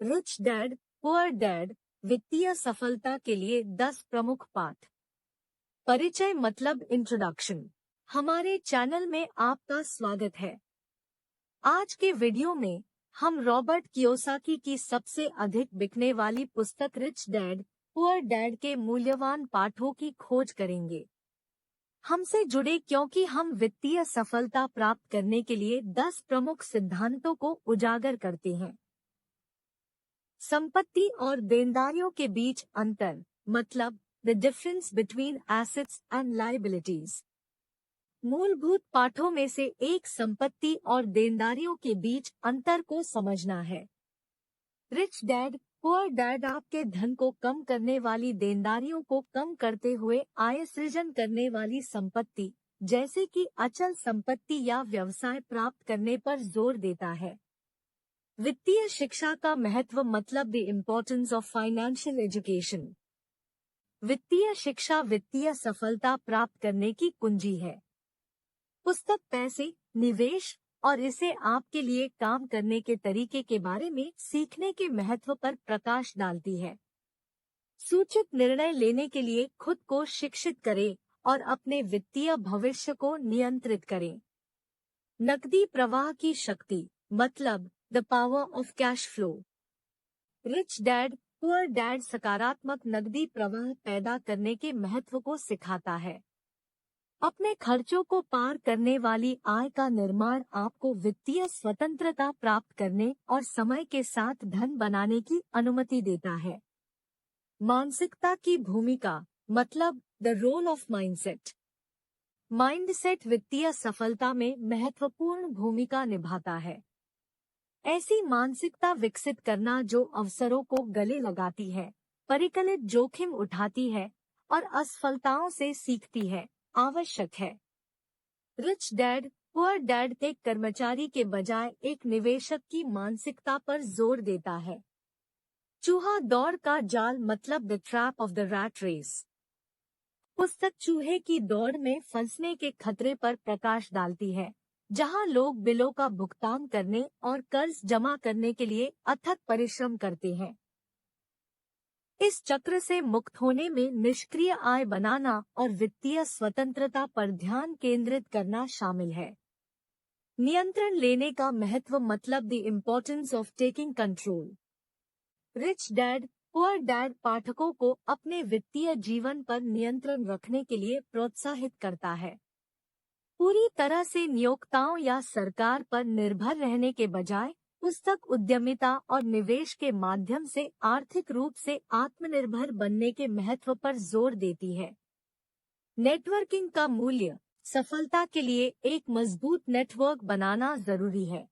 Rich dad poor dad, वित्तीय सफलता के लिए 10 प्रमुख पाठ। परिचय मतलब इंट्रोडक्शन। हमारे चैनल में आपका स्वागत है। आज के वीडियो में हम रॉबर्ट कियोसाकी की सबसे अधिक बिकने वाली पुस्तक रिच डैड पुअर डैड के मूल्यवान पाठों की खोज करेंगे। हमसे जुड़े क्योंकि हम वित्तीय सफलता प्राप्त करने के लिए 10 प्रमुख सिद्धांतों को उजागर करते हैं। संपत्ति और देनदारियों के बीच अंतर मतलब the difference between assets and liabilities. मूलभूत पाठों में से एक संपत्ति और देनदारियों के बीच अंतर को समझना है। रिच डैड पुअर डैड आपके धन को कम करने वाली देनदारियों को कम करते हुए आय सृजन करने वाली संपत्ति जैसे कि अचल संपत्ति या व्यवसाय प्राप्त करने पर जोर देता है। वित्तीय शिक्षा का महत्व मतलब the importance of financial education. वित्तीय शिक्षा वित्तीय सफलता प्राप्त करने की कुंजी है। पुस्तक पैसे, निवेश और इसे आपके लिए काम करने के तरीके के बारे में सीखने के महत्व पर प्रकाश डालती है। सूचित निर्णय लेने के लिए खुद को शिक्षित करें और अपने वित्तीय भविष्य को नियंत्रित करें। नकदी प्रवाह की शक्ति मतलब the power of cash flow. Rich dad poor dad सकारात्मक नकदी प्रवाह पैदा करने के महत्व को सिखाता है। अपने खर्चों को पार करने वाली आय का निर्माण आपको वित्तीय स्वतंत्रता प्राप्त करने और समय के साथ धन बनाने की अनुमति देता है। मानसिकता की भूमिका मतलब the role of mindset. Mindset वित्तीय सफलता में महत्वपूर्ण भूमिका निभाता है। ऐसी मानसिकता विकसित करना जो अवसरों को गले लगाती है, परिकलित जोखिम उठाती है और असफलताओं से सीखती है, आवश्यक है। रिच डैड पुअर डैड एक कर्मचारी के बजाय एक निवेशक की मानसिकता पर जोर देता है। चूहा दौड़ का जाल मतलब the trap of the rat race. पुस्तक चूहे की दौड़ में फंसने के खतरे पर प्रकाश डालती है, जहां लोग बिलों का भुगतान करने और कर्ज जमा करने के लिए अथक परिश्रम करते हैं। इस चक्र से मुक्त होने में निष्क्रिय आय बनाना और वित्तीय स्वतंत्रता पर ध्यान केंद्रित करना शामिल है। नियंत्रण लेने का महत्व मतलब the importance of taking control. Rich dad poor dad पाठकों को अपने वित्तीय जीवन पर नियंत्रण रखने के लिए प्रोत्साहित करता है। पूरी तरह से नियोक्ताओं या सरकार पर निर्भर रहने के बजाय पुस्तक उद्यमिता और निवेश के माध्यम से आर्थिक रूप से आत्मनिर्भर बनने के महत्व पर जोर देती है। नेटवर्किंग का मूल्य सफलता के लिए एक मजबूत नेटवर्क बनाना जरूरी है।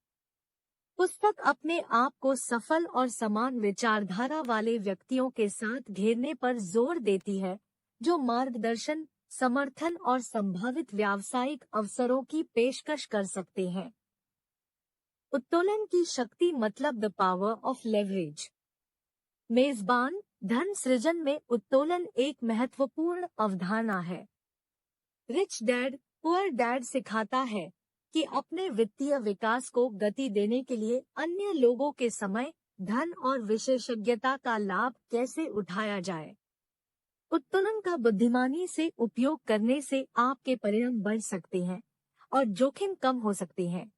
पुस्तक अपने आप को सफल और समान विचारधारा वाले व्यक्तियों के साथ घेरने पर जोर देती है, जो मार्गदर्शन, समर्थन और संभावित व्यावसायिक अवसरों की पेशकश कर सकते हैं। उत्तोलन की शक्ति मतलब द पावर ऑफ लेवरेज। मेजबान धन सृजन में उत्तोलन एक महत्वपूर्ण अवधारणा है। रिच डैड पुअर डैड सिखाता है कि अपने वित्तीय विकास को गति देने के लिए अन्य लोगों के समय, धन और विशेषज्ञता का लाभ कैसे उठाया जाए। उत्तोलन का बुद्धिमानी से उपयोग करने से आपके परिणाम बढ़ सकते हैं और जोखिम कम हो सकते हैं।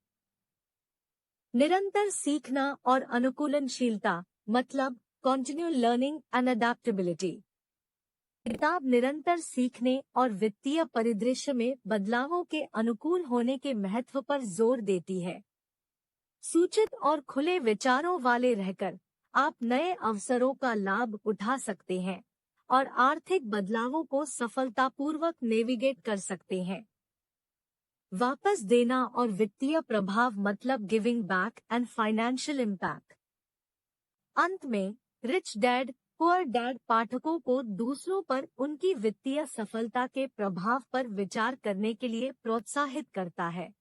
निरंतर सीखना और अनुकूलनशीलता मतलब कंटिन्यूअल लर्निंग एंड अडैप्टेबिलिटी। किताब निरंतर सीखने और वित्तीय परिदृश्य में बदलावों के अनुकूल होने के महत्व पर जोर देती है। सूचित और खुले विचारों वाले रहकर आप नए अवसरों का लाभ उठा सकते हैं और आर्थिक बदलावों को सफलतापूर्वक नेविगेट कर सकते हैं। वापस देना और वित्तीय प्रभाव मतलब giving back and financial impact. अंत में रिच डैड पुअर डैड पाठकों को दूसरों पर उनकी वित्तीय सफलता के प्रभाव पर विचार करने के लिए प्रोत्साहित करता है।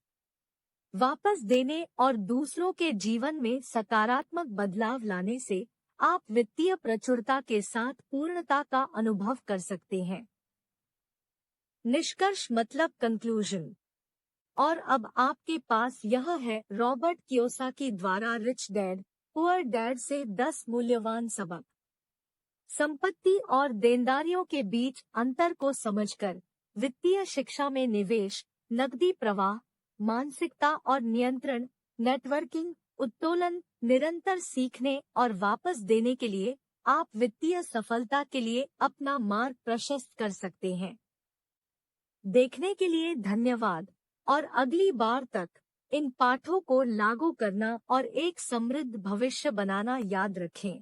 वापस देने और दूसरों के जीवन में सकारात्मक बदलाव लाने से आप वित्तीय प्रचुरता के साथ पूर्णता का अनुभव कर सकते हैं। निष्कर्ष मतलब कंक्लूजन। और अब आपके पास यह है रॉबर्ट कियोसाकी द्वारा रिच डैड पुअर डैड से 10 मूल्यवान सबक। संपत्ति और देनदारियों के बीच अंतर को समझकर वित्तीय शिक्षा में निवेश, नकदी प्रवाह, मानसिकता और नियंत्रण, नेटवर्किंग, उत्तोलन, निरंतर सीखने और वापस देने के लिए आप वित्तीय सफलता के लिए अपना मार्ग प्रशस्त कर सकते हैं। देखने के लिए धन्यवाद और अगली बार तक इन पाठों को लागू करना और एक समृद्ध भविष्य बनाना याद रखें।